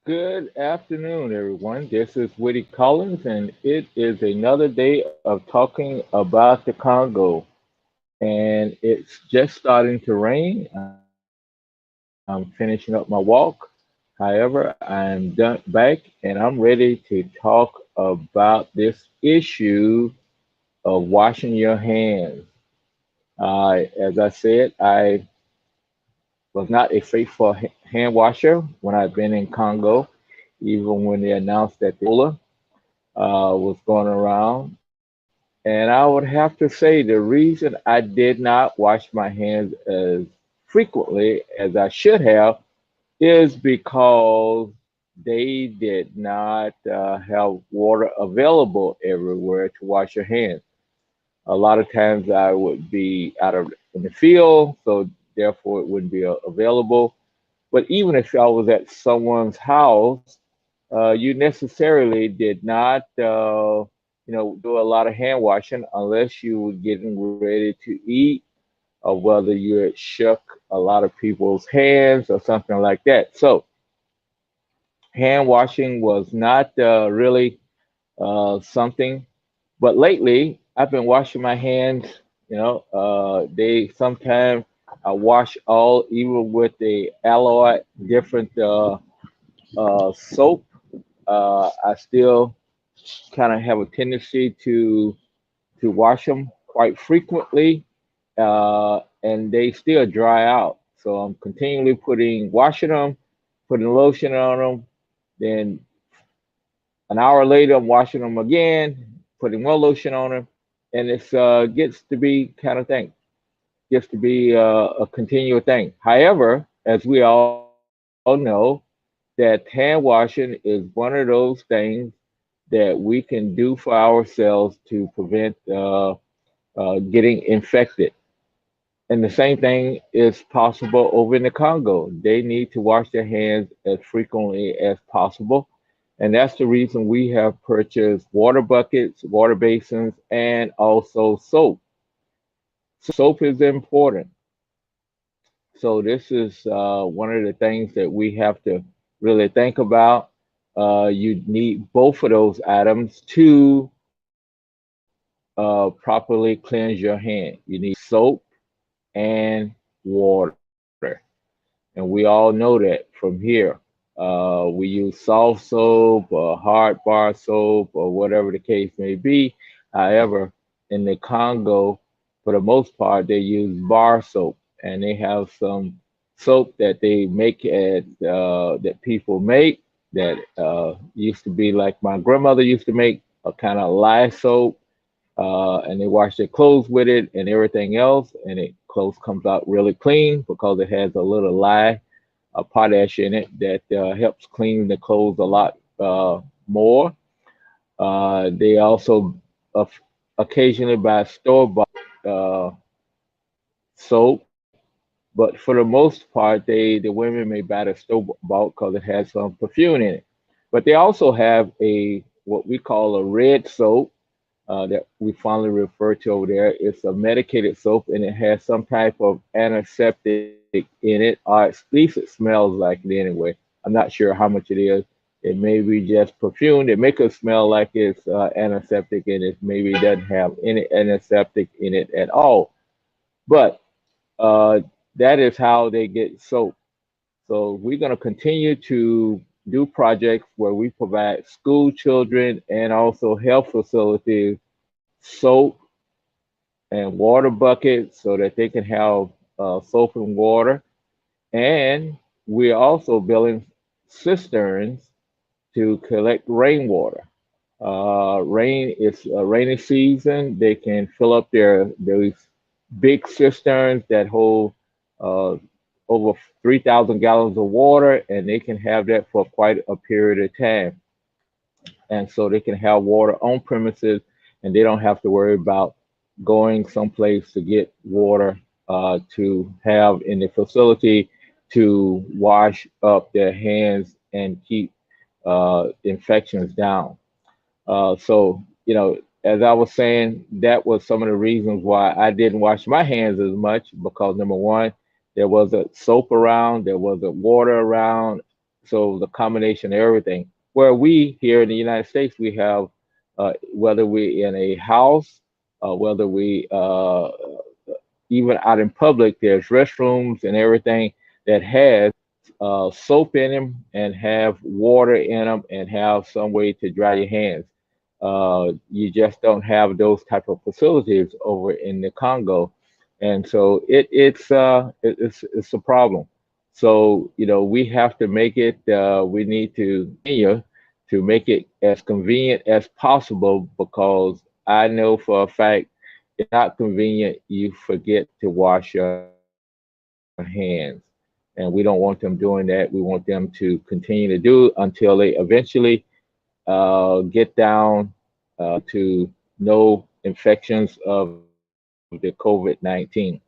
Good afternoon, everyone. This is Whitty Collins, and it is another day of talking about the Congo. And it's just starting to rain. I'm finishing up my walk. However, I'm done back and I'm ready to talk about this issue of washing your hands. As I said, I was not a faithful hand washer when I've been in Congo, even when they announced that the Ebola was going around. And I would have to say the reason I did not wash my hands as frequently as I should have is because they did not have water available everywhere to wash your hands. A lot of times I would be out of in the field, so therefore it wouldn't be available. But even if I was at someone's house, you necessarily did not, do a lot of hand washing unless you were getting ready to eat, or whether you had shook a lot of people's hands or something like that. So hand washing was not really something. But lately, I've been washing my hands. They sometimes I wash all even with the alloy different soap. I still kind of have a tendency to wash them quite frequently, and they still dry out. So I'm continually washing them, putting lotion on them. Then an hour later, I'm washing them again, putting more lotion on them, and it's gets to be kind of thing, gets to be a continual thing. However, as we all know, that hand washing is one of those things that we can do for ourselves to prevent getting infected. And the same thing is possible over in the Congo. They need to wash their hands as frequently as possible. And that's the reason we have purchased water buckets, water basins, and also soap. Soap is important. So this is one of the things that we have to really think about. You need both of those items to properly cleanse your hand. You need soap and water. And we all know that from here. We use soft soap or hard bar soap or whatever the case may be. However, in the Congo, for the most part, they use bar soap, and they have some soap that they make that people make that used to be like my grandmother used to make a kind of lye soap, and they wash their clothes with it and everything else, and it clothes comes out really clean because it has a little lye, potash in it that helps clean the clothes a lot more. They also uh, occasionally buy store bought soap, but for the most part, the women may buy the store bought because it has some perfume in it. But they also have a what we call a red soap that we finally refer to over there. It's a medicated soap and it has some type of antiseptic in it, or at least it smells like it anyway. I'm not sure how much it is. It may be just perfume that make it smell like it's antiseptic, and it maybe doesn't have any antiseptic in it at all. But uh, that is how they get soap. So we're going to continue to do projects where we provide school children and also health facilities soap and water buckets so that they can have soap and water. And we're also building cisterns to collect rainwater. Rain is a rainy season. They can fill up those big cisterns that hold uh, over 3,000 gallons of water, and they can have that for quite a period of time. And so they can have water on premises, and they don't have to worry about going someplace to get water to have in the facility to wash up their hands and keep infections down. So, as I was saying, that was some of the reasons why I didn't wash my hands as much because number one, there wasn't soap around, there wasn't water around. So the combination of everything. Where we here in the United States, we have whether we in a house, whether we even out in public, there's restrooms and everything that has soap in them and have water in them and have some way to dry your hands. You just don't have those type of facilities over in the Congo, and so it's a problem. So we have to make it. We need to continue to make it as convenient as possible because I know for a fact it's not convenient. You forget to wash your hands, and we don't want them doing that. We want them to continue to do it until they eventually get down to no infections of the COVID-19.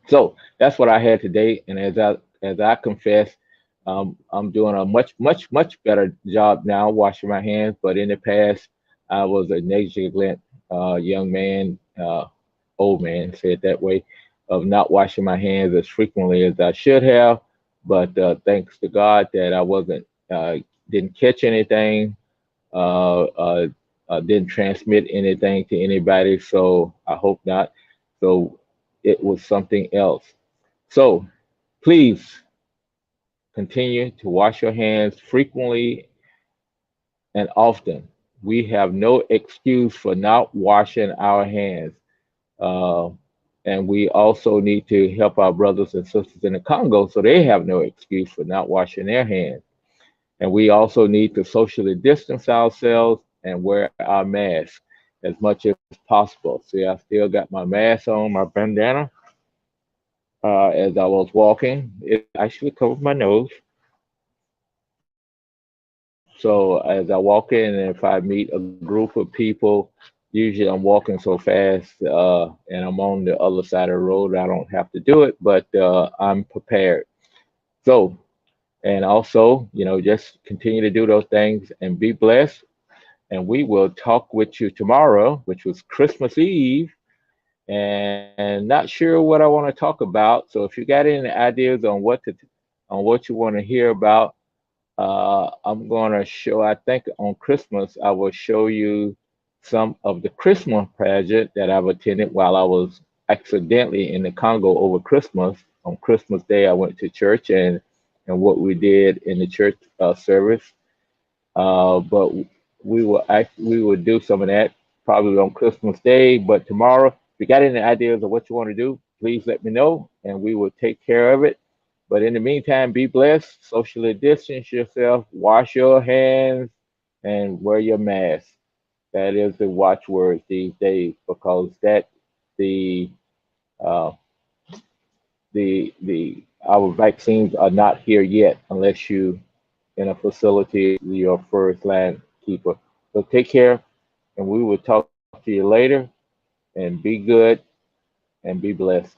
So that's what I had today, and as I confess, I'm doing a much better job now washing my hands. But in the past, I was a negligent young man, old man, say it that way, of not washing my hands as frequently as I should have. But thanks to God that I wasn't didn't catch anything, uh, uh, didn't transmit anything to anybody. So I hope not. So it was something else. So please continue to wash your hands frequently and often. We have no excuse for not washing our hands. Uh, and we also need to help our brothers and sisters in the Congo so they have no excuse for not washing their hands. And we also need to socially distance ourselves and wear our mask as much as possible. See, I still got my mask on, my bandana, as I was walking. It actually covered my nose. So as I walk in, and if I meet a group of people, usually I'm walking so fast and I'm on the other side of the road, I don't have to do it, but I'm prepared. So, and also, just continue to do those things and be blessed. And we will talk with you tomorrow, which was Christmas Eve, and not sure what I want to talk about. So if you got any ideas on what you want to hear about, I'm going to show, I think on Christmas, I will show you some of the Christmas pageant that I've attended while I was accidentally in the Congo over Christmas. On Christmas Day, I went to church and what we did in the church service. But we will do some of that probably on Christmas Day. But tomorrow, if you got any ideas of what you want to do, please let me know, and we will take care of it. But in the meantime, be blessed, socially distance yourself, wash your hands, and wear your mask. That is the watchword these days because that the uh, the our vaccines are not here yet unless you in a facility your first line keeper. So take care, and we will talk to you later. And be good and be blessed.